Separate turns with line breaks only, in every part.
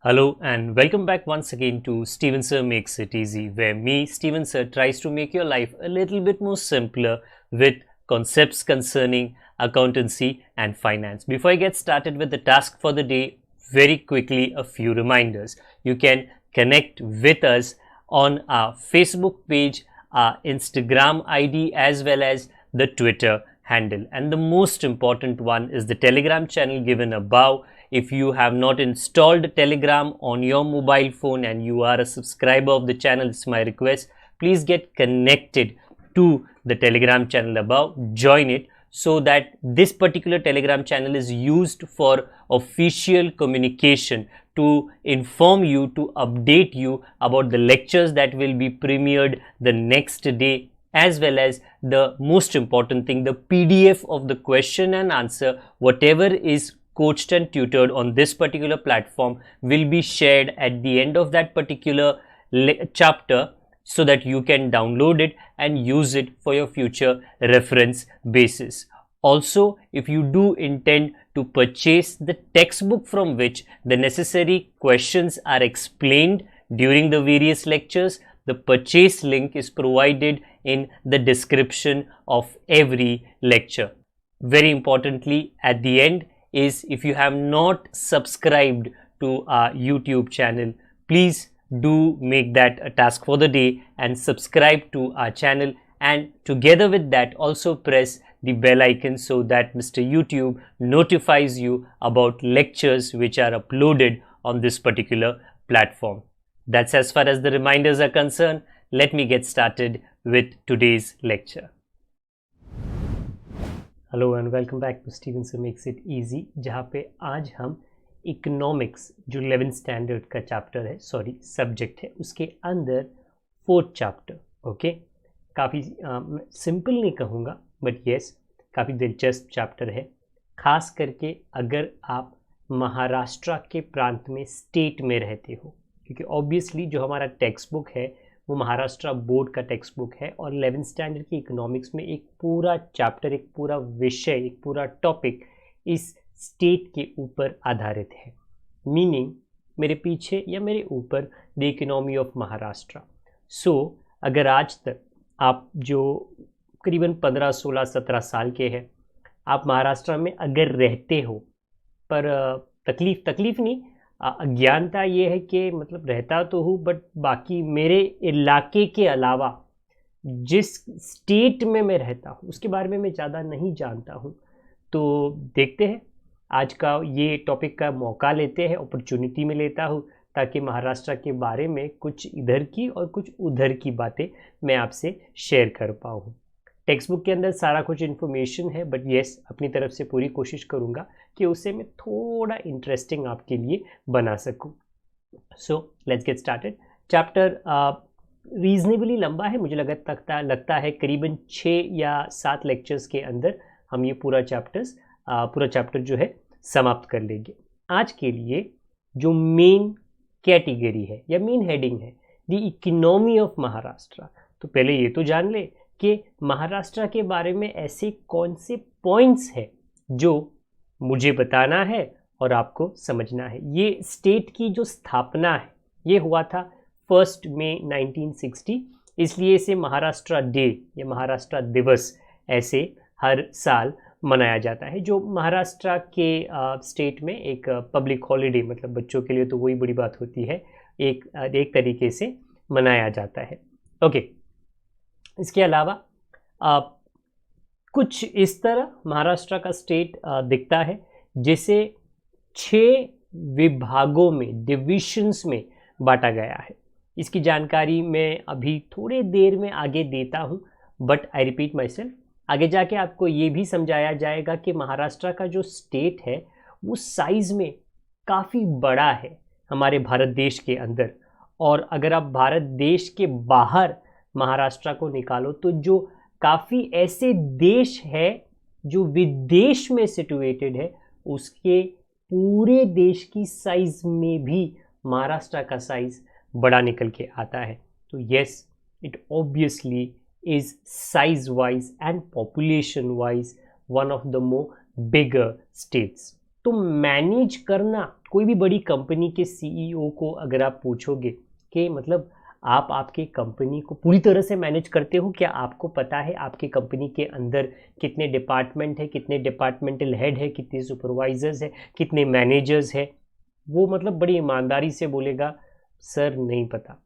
Hello and welcome back once again to Steven Sir Makes It Easy, where me, Steven Sir, tries to make your life a little bit more simpler with concepts concerning accountancy and finance. Before I get started with the task for the day, very quickly a few reminders. You can connect with us on our Facebook page, our Instagram ID, as well as the Twitter handle. And the most important one is the Telegram channel given above. If you have not installed Telegram on your mobile phone and you are a subscriber of the channel, it's my request, please get connected to the Telegram channel above, join it, so that this particular Telegram channel is used for official communication, to inform you, to update you about the lectures that will be premiered the next day, as well as the most important thing, the PDF of the question and answer, whatever is coached and tutored on this particular platform, will be shared at the end of that particular chapter, so that you can download it and use it for your future reference basis. Also, if you do intend to purchase the textbook from which the necessary questions are explained during the various lectures, the purchase link is provided in the description of every lecture. Very importantly, at the end is, if you have not subscribed to our YouTube channel, please do make that a task for the day and subscribe to our channel, and together with that also press the bell icon so that Mr. YouTube notifies you about lectures which are uploaded on this particular platform. That's as far as the reminders are concerned. Let me get started with today's lecture. Hello and welcome back to Steven sir makes it easy, जहाँ पे आज हम economics जो 11th standard का chapter है, subject है, उसके अंदर 4th चैप्टर, ओके, काफ़ी सिंपल नहीं कहूँगा बट येस काफ़ी दिलचस्प चैप्टर है, ख़ास करके अगर आप महाराष्ट्र के प्रांत में, स्टेट में रहते हो, क्योंकि ऑब्वियसली जो हमारा टेक्स्ट बुक है वो महाराष्ट्र बोर्ड का टेक्स्ट बुक है, और 11th स्टैंडर्ड की इकोनॉमिक्स में एक पूरा चैप्टर, एक पूरा विषय, एक पूरा टॉपिक इस स्टेट के ऊपर आधारित है। मीनिंग मेरे पीछे या मेरे ऊपर द इकोनॉमी ऑफ महाराष्ट्र। सो अगर आज तक आप जो करीबन 15, 16, 17 साल के हैं, आप महाराष्ट्र में अगर रहते हो, पर तकलीफ़ नहीं, अज्ञानता ये है कि मतलब रहता तो हूँ, बट बाकी मेरे इलाके के अलावा जिस स्टेट में मैं रहता हूँ उसके बारे में मैं ज़्यादा नहीं जानता हूँ। तो देखते हैं, आज का ये टॉपिक का मौका लेते हैं, अपॉर्चुनिटी में लेता हूँ, ताकि महाराष्ट्र के बारे में कुछ इधर की और कुछ उधर की बातें मैं आपसे शेयर कर पाऊँ। टेक्स्ट बुक के अंदर सारा कुछ इन्फॉर्मेशन है, बट येस अपनी तरफ से पूरी कोशिश करूँगा कि उसे मैं थोड़ा इंटरेस्टिंग आपके लिए बना सकूँ। So let's get started. Chapter reasonably लंबा है, मुझे लगता है करीबन 6 या 7 लेक्चर्स के अंदर हम ये पूरा चैप्टर जो है समाप्त कर लेंगे। आज के लिए जो मेन कैटेगरी है या मेन हेडिंग है, द इकोनॉमी ऑफ महाराष्ट्र, तो पहले ये तो जान ले कि महाराष्ट्र के बारे में ऐसे कौन से पॉइंट्स हैं जो मुझे बताना है और आपको समझना है। ये स्टेट की जो स्थापना है ये हुआ था 1 मई 1960, इसलिए इसे महाराष्ट्र डे या महाराष्ट्र दिवस ऐसे हर साल मनाया जाता है, जो महाराष्ट्र के स्टेट में एक पब्लिक हॉलीडे, मतलब बच्चों के लिए तो वही बड़ी बात होती है, एक तरीके से मनाया जाता है। ओके, इसके अलावा कुछ इस तरह महाराष्ट्र का स्टेट दिखता है, जिसे 6 विभागों में, डिविजन्स में बांटा गया है। इसकी जानकारी मैं अभी थोड़े देर में आगे देता हूँ, but I repeat my self, आगे जाके आपको ये भी समझाया जाएगा कि महाराष्ट्र का जो स्टेट है वो साइज़ में काफ़ी बड़ा है हमारे भारत देश के अंदर, और अगर आप भारत देश के बाहर महाराष्ट्र को निकालो तो जो काफ़ी ऐसे देश है जो विदेश में सिचुएटेड है, उसके पूरे देश की साइज़ में भी महाराष्ट्र का साइज़ बड़ा निकल के आता है। तो yes, it obviously is size wise and population wise one of the more bigger states. तो मैनेज करना कोई भी बड़ी कंपनी के सीईओ को अगर आप पूछोगे कि मतलब आप आपके कंपनी को पूरी तरह से मैनेज करते हो, क्या आपको पता है आपके कंपनी के अंदर कितने डिपार्टमेंट है, कितने डिपार्टमेंटल हेड है, कितने सुपरवाइजर्स है, कितने मैनेजर्स है, वो मतलब बड़ी ईमानदारी से बोलेगा सर नहीं पता।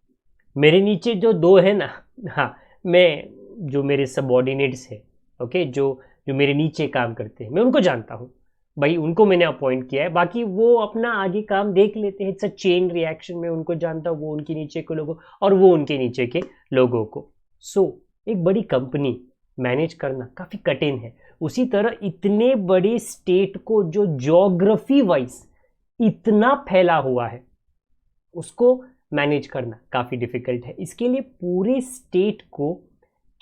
मेरे नीचे जो दो है ना, हाँ, मैं जो मेरे सबऑर्डिनेट्स हैं, ओके, जो जो मेरे नीचे काम करते हैं, मैं उनको जानता हूँ भाई, उनको मैंने अपॉइंट किया है, बाकी वो अपना आगे काम देख लेते हैं। इट्स अ चेन रिएक्शन, मैं उनको जानता हूँ, वो उनके नीचे के लोगों और वो उनके नीचे के लोगों को। सो एक बड़ी कंपनी मैनेज करना काफ़ी कठिन है। उसी तरह इतने बड़े स्टेट को जो ज्योग्राफी वाइज इतना फैला हुआ है, उसको मैनेज करना काफ़ी डिफिकल्ट है। इसके लिए पूरे स्टेट को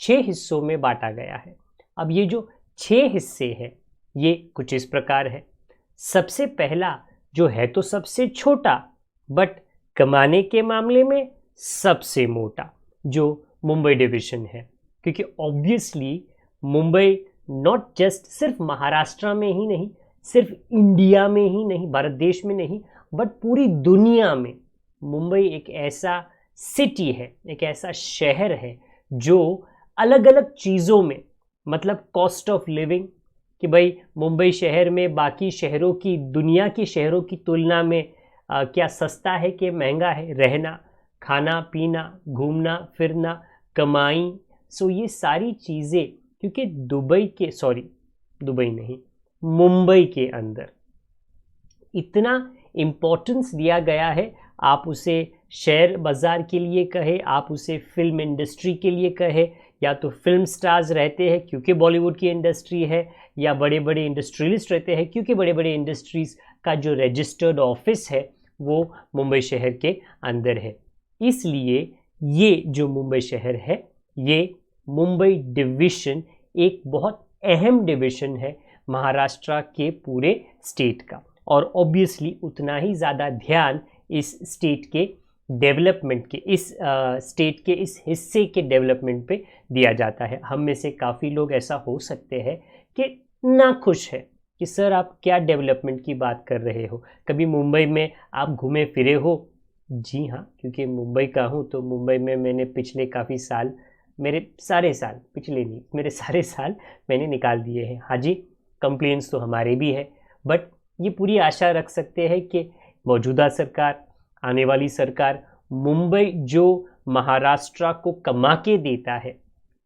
6 हिस्सों में बांटा गया है। अब ये जो 6 हिस्से हैं ये कुछ इस प्रकार है। सबसे पहला जो है तो सबसे छोटा बट कमाने के मामले में सबसे मोटा, जो मुंबई डिवीजन है, क्योंकि ऑब्वियसली मुंबई नॉट जस्ट सिर्फ महाराष्ट्र में ही नहीं, सिर्फ इंडिया में ही नहीं, भारत देश में नहीं, बट पूरी दुनिया में मुंबई एक ऐसा सिटी है, एक ऐसा शहर है जो अलग अलग चीज़ों में, मतलब कॉस्ट ऑफ लिविंग, कि भाई मुंबई शहर में बाकी शहरों की, दुनिया के शहरों की तुलना में क्या सस्ता है कि महंगा है रहना, खाना पीना, घूमना फिरना, कमाई। सो ये सारी चीज़ें, क्योंकि दुबई नहीं, मुंबई के अंदर इतना इम्पोर्टेंस दिया गया है। आप उसे शेयर बाज़ार के लिए कहे, आप उसे फिल्म इंडस्ट्री के लिए कहे, या तो फिल्म स्टार्स रहते हैं क्योंकि बॉलीवुड की इंडस्ट्री है, या बड़े बड़े इंडस्ट्रियलिस्ट रहते हैं क्योंकि बड़े बड़े इंडस्ट्रीज़ का जो रजिस्टर्ड ऑफिस है वो मुंबई शहर के अंदर है। इसलिए ये जो मुंबई शहर है, ये मुंबई डिवीज़न एक बहुत अहम डिवीज़न है महाराष्ट्र के पूरे स्टेट का, और ऑब्वियसली उतना ही ज़्यादा ध्यान इस स्टेट के डेवलपमेंट के, इस स्टेट के इस हिस्से के डेवलपमेंट पे दिया जाता है। हम में से काफ़ी लोग ऐसा हो सकते हैं कि ना खुश है कि सर आप क्या डेवलपमेंट की बात कर रहे हो, कभी मुंबई में आप घूमे फिरे हो? जी हाँ, क्योंकि मुंबई का हूँ, तो मुंबई में मैंने पिछले काफ़ी साल, मेरे सारे साल, पिछले नहीं, मेरे सारे साल मैंने निकाल दिए हैं। हाँ जी, कंप्लेंट्स तो हमारे भी है, बट ये पूरी आशा रख सकते हैं कि मौजूदा सरकार, आने वाली सरकार, मुंबई जो महाराष्ट्र को कमा के देता है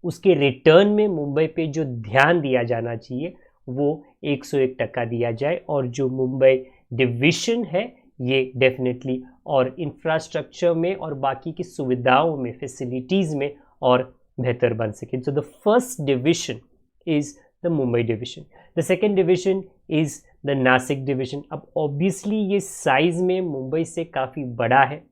उसके रिटर्न में मुंबई पे जो ध्यान दिया जाना चाहिए वो 101% दिया जाए, और जो मुंबई डिवीज़न है ये डेफिनेटली और इंफ्रास्ट्रक्चर में और बाकी की सुविधाओं में, फैसिलिटीज़ में और बेहतर बन सके। So the first division is the Mumbai division. The second division is the Nashik division. अब ऑब्वियसली ये साइज़ में मुंबई से काफ़ी बड़ा है,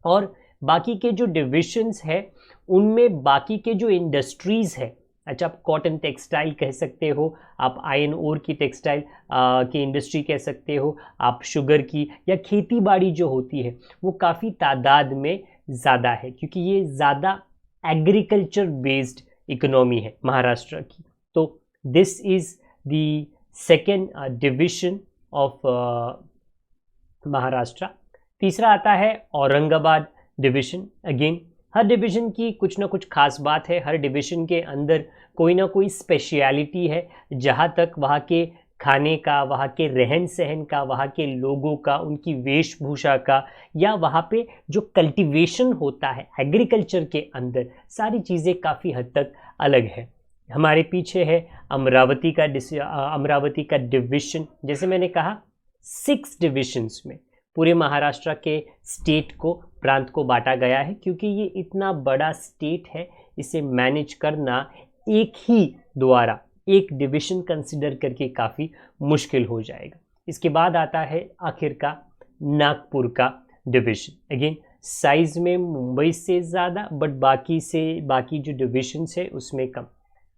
और बाकी के जो डिविजन्स है उनमें बाकी के जो इंडस्ट्रीज़ है, अच्छा आप कॉटन टेक्सटाइल कह सकते हो, आप आयरन ओर की टेक्सटाइल की इंडस्ट्री कह सकते हो, आप शुगर की या खेती बाड़ी जो होती है वो काफ़ी तादाद में ज़्यादा है, क्योंकि ये ज़्यादा एग्रीकल्चर बेस्ड इकोनॉमी है महाराष्ट्र की। तो this is the second division of Maharashtra. तीसरा आता है औरंगाबाद डिवीज़न। अगेन हर डिवीज़न की कुछ ना कुछ खास बात है, हर डिवीज़न के अंदर कोई ना कोई स्पेशलिटी है, जहाँ तक वहाँ के खाने का, वहाँ के रहन सहन का, वहाँ के लोगों का, उनकी वेशभूषा का, या वहाँ पे जो कल्टीवेशन होता है एग्रीकल्चर के अंदर, सारी चीज़ें काफ़ी हद तक अलग है। हमारे पीछे है अमरावती का डिवीज़न। जैसे मैंने कहा 6 डिविजन्स में पूरे महाराष्ट्र के स्टेट को, प्रांत को बांटा गया है, क्योंकि ये इतना बड़ा स्टेट है, इसे मैनेज करना एक ही द्वारा, एक डिवीज़न कंसिडर करके काफ़ी मुश्किल हो जाएगा। इसके बाद आता है आखिर का नागपुर का डिवीज़न। अगेन साइज़ में मुंबई से ज़्यादा, बट बाकी जो डिविजन्स है उसमें कम।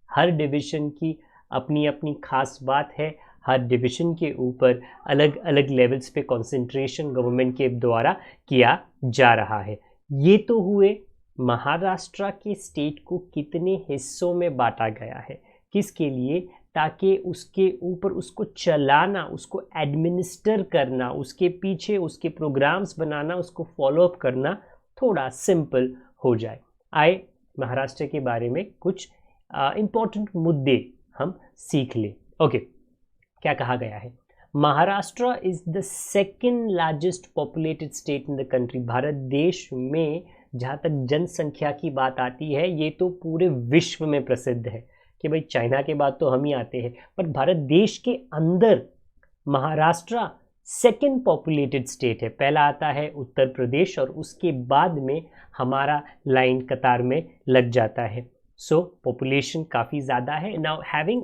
हर डिवीज़न की अपनी अपनी खास बात है, हर डिवीज़न के ऊपर अलग अलग लेवल्स पे कंसंट्रेशन गवर्नमेंट के द्वारा किया जा रहा है। ये तो हुए महाराष्ट्र के स्टेट को कितने हिस्सों में बांटा गया है, किसके लिए, ताकि उसके ऊपर उसको चलाना, उसको एडमिनिस्टर करना, उसके पीछे उसके प्रोग्राम्स बनाना, उसको फॉलोअप करना थोड़ा सिंपल हो जाए। आए महाराष्ट्र के बारे में कुछ इम्पोर्टेंट मुद्दे हम सीख लें। ओके, क्या कहा गया है? Maharashtra is the second largest populated state in the country. Bharat देश में जहाँ तक जनसंख्या की बात आती है, ये तो पूरे विश्व में प्रसिद्ध है कि भाई चाइना के बाद तो हम ही आते हैं, पर भारत देश के अंदर महाराष्ट्र सेकेंड पॉपुलेटेड स्टेट है। पहला आता है उत्तर प्रदेश और उसके बाद में हमारा लाइन कतार में लग जाता है। सो पॉपुलेशन काफ़ी ज़्यादा है। नाउ हैविंग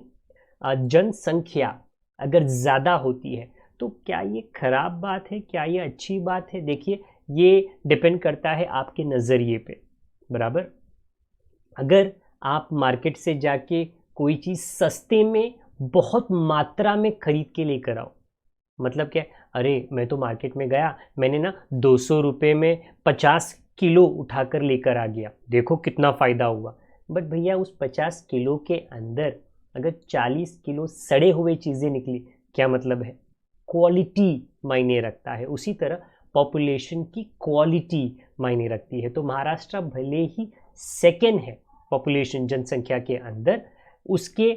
जनसंख्या अगर ज़्यादा होती है तो क्या ये खराब बात है, क्या ये अच्छी बात है? देखिए, ये डिपेंड करता है आपके नज़रिए पे, बराबर। अगर आप मार्केट से जाके कोई चीज़ सस्ते में बहुत मात्रा में खरीद के लेकर आओ, मतलब क्या? अरे मैं तो मार्केट में गया, मैंने ना 200 रुपये में 50 किलो उठाकर लेकर आ गया, देखो कितना फ़ायदा हुआ। बट भैया उस 50 किलो के अंदर अगर 40 किलो सड़े हुए चीज़ें निकली, क्या मतलब है? क्वालिटी मायने रखता है। उसी तरह पॉपुलेशन की क्वालिटी मायने रखती है। तो महाराष्ट्र भले ही सेकेंड है पॉपुलेशन जनसंख्या के अंदर, उसके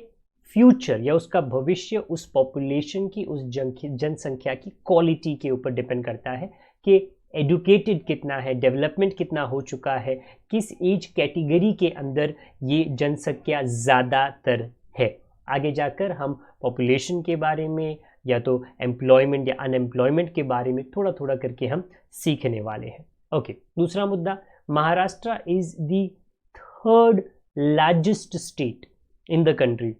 फ्यूचर या उसका भविष्य उस पॉपुलेशन की, उस जनसंख्या की क्वालिटी के ऊपर डिपेंड करता है कि एडुकेटेड कितना है, डेवलपमेंट कितना हो चुका है, किस एज कैटेगरी के अंदर ये जनसंख्या ज़्यादातर है। आगे जाकर हम पॉपुलेशन के बारे में या तो एम्प्लॉयमेंट या अनएम्प्लॉयमेंट के बारे में थोड़ा थोड़ा करके हम सीखने वाले हैं। ओके, दूसरा मुद्दा, Maharashtra is the third largest state in the country.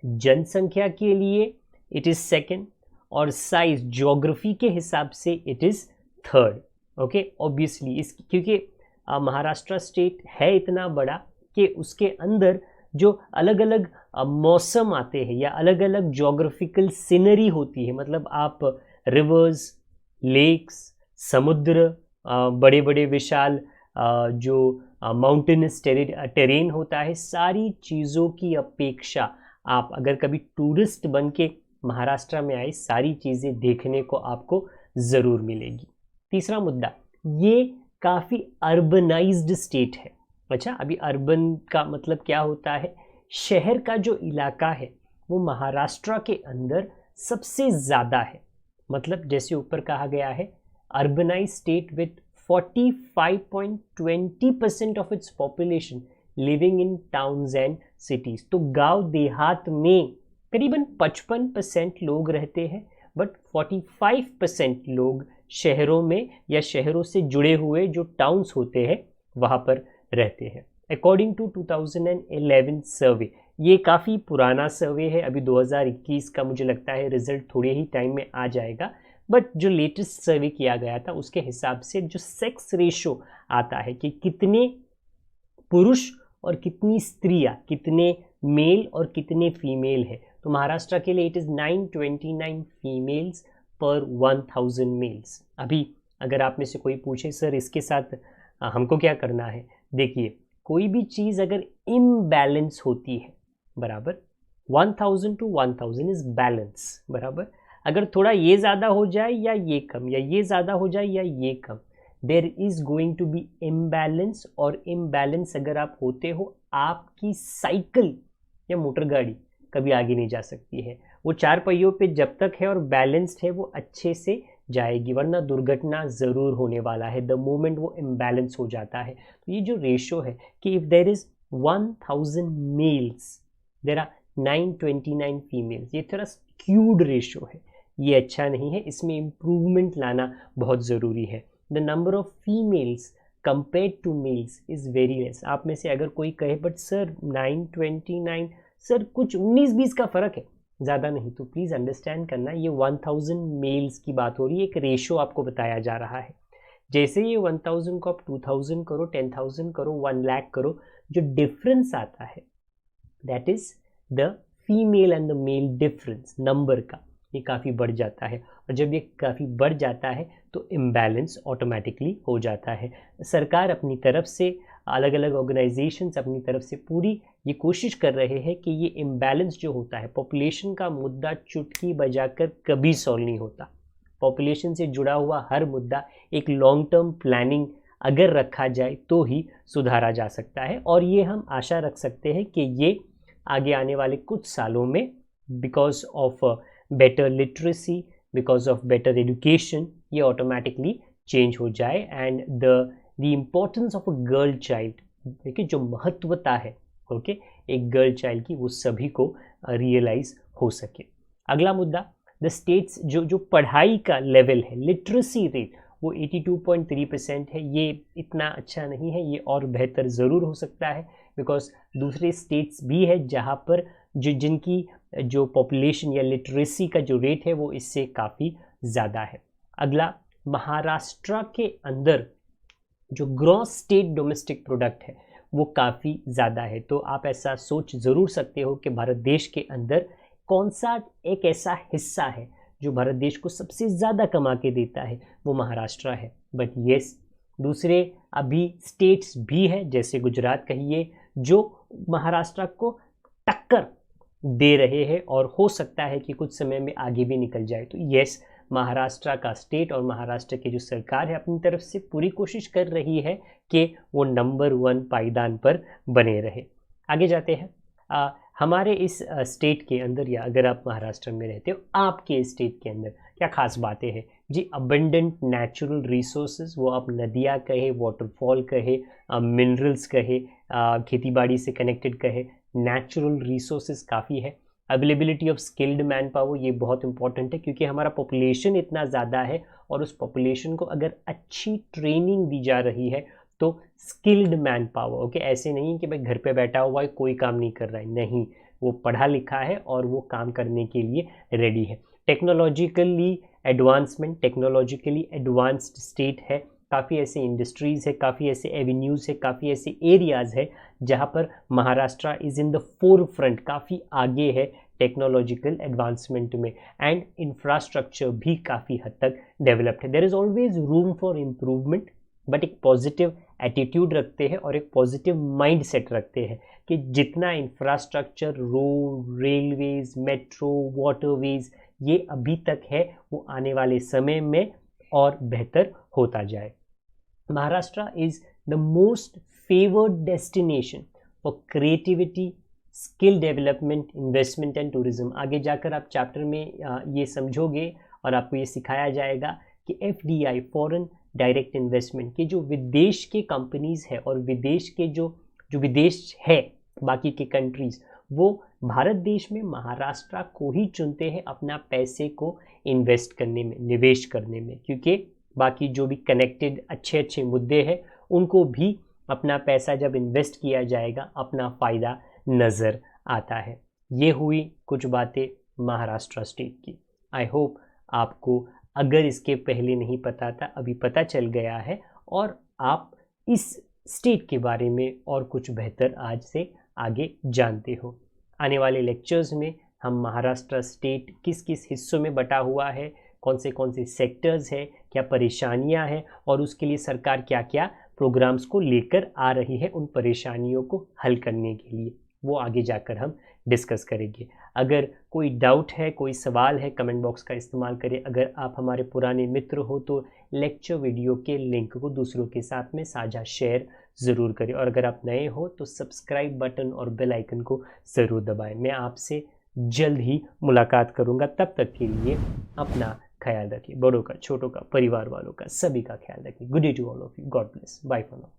जनसंख्या के लिए इट इज सेकेंड और साइज ज्योग्राफी के हिसाब से it is third. Okay, obviously क्योंकि महाराष्ट्र स्टेट है इतना बड़ा कि उसके अंदर जो अलग अलग मौसम आते हैं या अलग अलग ज्योग्राफिकल सीनरी होती है, मतलब आप रिवर्स, लेक्स, समुद्र, बड़े बड़े विशाल जो माउंटेनस टेरेन होता है, सारी चीज़ों की अपेक्षा आप अगर कभी टूरिस्ट बन के महाराष्ट्र में आए, सारी चीज़ें देखने को आपको ज़रूर मिलेगी। तीसरा मुद्दा, ये काफ़ी अर्बनाइज्ड स्टेट है। अच्छा, अभी अर्बन का मतलब क्या होता है? शहर का जो इलाका है वो महाराष्ट्र के अंदर सबसे ज़्यादा है। मतलब जैसे ऊपर कहा गया है, urbanise state with 45.20% of its population living in towns and cities. तो गांव देहात में करीबन 55% लोग रहते हैं, बट 45% लोग शहरों में या शहरों से जुड़े हुए जो टाउन्स होते हैं वहाँ पर रहते हैं। अकॉर्डिंग टू 2011 सर्वे, ये काफ़ी पुराना सर्वे है, अभी 2021 का मुझे लगता है रिजल्ट थोड़े ही टाइम में आ जाएगा, बट जो लेटेस्ट सर्वे किया गया था उसके हिसाब से जो सेक्स रेशो आता है कि कितने पुरुष और कितनी स्त्रियाँ, कितने मेल और कितने फीमेल है, तो महाराष्ट्र के लिए इट इज़ 929 फीमेल्स पर 1000 मेल्स। अभी अगर आप में से कोई पूछे सर इसके साथ हमको क्या करना है, देखिए कोई भी चीज़ अगर इम्बैलेंस होती है, बराबर 1000 to 1000 इज बैलेंस, बराबर। अगर थोड़ा ये ज़्यादा हो जाए या ये कम, या ये ज़्यादा हो जाए या ये कम, there is going to be imbalance. और इम्बैलेंस अगर आप होते हो, आपकी साइकिल या मोटर गाड़ी कभी आगे नहीं जा सकती है। वो चार पहियों पे जब तक है और बैलेंस्ड है वो अच्छे से जाएगी, वरना दुर्घटना ज़रूर होने वाला है द मोमेंट वो इम्बैलेंस हो जाता है। तो ये जो रेशो है कि if there is 1000 males there are 929 females, ये थोड़ा स्क्यूड रेशो है, ये अच्छा नहीं है, इसमें इम्प्रूवमेंट लाना बहुत ज़रूरी है। The number of females compare to males is very less. आप में से अगर कोई कहे बट सर 929, सर कुछ 19-20 का फ़र्क है, ज़्यादा नहीं, तो प्लीज़ अंडरस्टैंड करना ये 1000 मेल्स की बात हो रही है, एक रेशो आपको बताया जा रहा है। जैसे ये 1000 को आप 2000 करो, 10,000 करो, 1 लाख करो, जो डिफरेंस आता है that is the female and the male difference number का, ये काफ़ी बढ़ जाता है। और जब ये काफ़ी बढ़ जाता है तो इम्बैलेंस ऑटोमेटिकली हो जाता है। सरकार अपनी तरफ से अलग अलग ऑर्गेनाइजेशंस अपनी तरफ से पूरी ये कोशिश कर रहे हैं कि ये इम्बैलेंस जो होता है, पॉपुलेशन का मुद्दा चुटकी बजाकर कभी सॉल्व नहीं होता। पॉपुलेशन से जुड़ा हुआ हर मुद्दा एक लॉन्ग टर्म प्लानिंग अगर रखा जाए तो ही सुधारा जा सकता है, और ये हम आशा रख सकते हैं कि ये आगे आने वाले कुछ सालों में because of better literacy, because of better education, ये ऑटोमेटिकली चेंज हो जाए। And the importance of a girl child, देखिए जो महत्वता है ओके एक गर्ल चाइल्ड की, वो सभी को रियलाइज हो सके। अगला मुद्दा, द स्टेट्स जो पढ़ाई का लेवल है, लिटरेसी रेट वो 82.3% है। ये इतना अच्छा नहीं है, ये और बेहतर ज़रूर हो सकता है, बिकॉज दूसरे स्टेट्स भी है जहाँ पर जिनकी जो पॉपुलेशन या लिटरेसी का जो रेट है वो इससे काफ़ी ज़्यादा है। अगला, महाराष्ट्र के अंदर जो ग्रॉस स्टेट डोमेस्टिक प्रोडक्ट है वो काफ़ी ज़्यादा है। तो आप ऐसा सोच ज़रूर सकते हो कि भारत देश के अंदर कौन सा एक ऐसा हिस्सा है जो भारत देश को सबसे ज़्यादा कमा के देता है, वो महाराष्ट्र है। बट येस, दूसरे अभी स्टेट्स भी है जैसे गुजरात कहिए जो महाराष्ट्र को टक्कर दे रहे हैं, और हो सकता है कि कुछ समय में आगे भी निकल जाए। तो येस, महाराष्ट्र का स्टेट और महाराष्ट्र की जो सरकार है अपनी तरफ से पूरी कोशिश कर रही है कि वो नंबर 1 पायदान पर बने रहे। आगे जाते हैं। हमारे इस स्टेट के अंदर, या अगर आप महाराष्ट्र में रहते हो, आपके स्टेट के अंदर क्या खास बातें हैं जी? अबंडेंट नेचुरल रिसोर्सेज, वो आप नदियाँ कहे, वाटरफॉल कहे, मिनरल्स कहे, खेतीबाड़ी से कनेक्टेड कहे, नेचुरल रिसोर्सेज काफ़ी है। Availability of skilled man power, ये बहुत इंपॉर्टेंट है क्योंकि हमारा पॉपुलेशन इतना ज़्यादा है, और उस पॉपुलेशन को अगर अच्छी ट्रेनिंग दी जा रही है तो स्किल्ड मैन पावर, ओके ऐसे नहीं कि भाई घर पे बैठा हुआ है कोई काम नहीं कर रहा है, नहीं, वो पढ़ा लिखा है और वो काम करने के लिए रेडी है। Technologically advancement, technologically advanced state है, काफ़ी ऐसे इंडस्ट्रीज़ है, काफ़ी ऐसे एवेन्यूज़ है, काफ़ी ऐसे एरियाज़ है जहाँ पर Maharashtra is in the forefront, काफ़ी आगे है टेक्नोलॉजिकल एडवांसमेंट में, एंड इंफ्रास्ट्रक्चर भी काफ़ी हद तक डेवलप्ड है। There is always room for improvement, but एक पॉजिटिव एटीट्यूड रखते हैं और एक पॉजिटिव माइंड सेट रखते हैं कि जितना infrastructure, road, railways, metro, waterways ये अभी तक है, वो आने वाले समय में और बेहतर होता जाए। Maharashtra is the most favoured destination for creativity, skill development, investment and tourism. आगे जाकर आप चैप्टर में ये समझोगे और आपको ये सिखाया जाएगा कि FDI, फॉरेन डायरेक्ट इन्वेस्टमेंट, के जो विदेश के कंपनीज़ है और विदेश के जो विदेश है बाकी के कंट्रीज़, वो भारत देश में महाराष्ट्र को ही चुनते हैं अपना पैसे को इन्वेस्ट करने में, निवेश करने में, क्योंकि बाकी जो भी कनेक्टेड अच्छे अच्छे मुद्दे हैं उनको भी अपना पैसा जब इन्वेस्ट किया जाएगा अपना फ़ायदा नज़र आता है। ये हुई कुछ बातें महाराष्ट्र स्टेट की। आई होप आपको अगर इसके पहले नहीं पता था अभी पता चल गया है, और आप इस स्टेट के बारे में और कुछ बेहतर आज से आगे जानते हो। आने वाले लेक्चर्स में हम महाराष्ट्र स्टेट किस किस हिस्सों में बटा हुआ है, कौन से सेक्टर्स है, क्या परेशानियां हैं, और उसके लिए सरकार क्या क्या प्रोग्राम्स को लेकर आ रही है उन परेशानियों को हल करने के लिए, वो आगे जाकर हम डिस्कस करेंगे। अगर कोई डाउट है, कोई सवाल है, कमेंट बॉक्स का इस्तेमाल करें। अगर आप हमारे पुराने मित्र हो तो लेक्चर वीडियो के लिंक को दूसरों के साथ में साझा शेयर ज़रूर करें, और अगर आप नए हो तो सब्सक्राइब बटन और बेल आइकन को ज़रूर दबाएं। मैं आपसे जल्द ही मुलाकात करूंगा, तब तक के लिए अपना ख्याल रखिए, बड़ों का, छोटों का, परिवार वालों का, सभी का ख्याल रखिए। Good day to all of you, God bless, bye for now.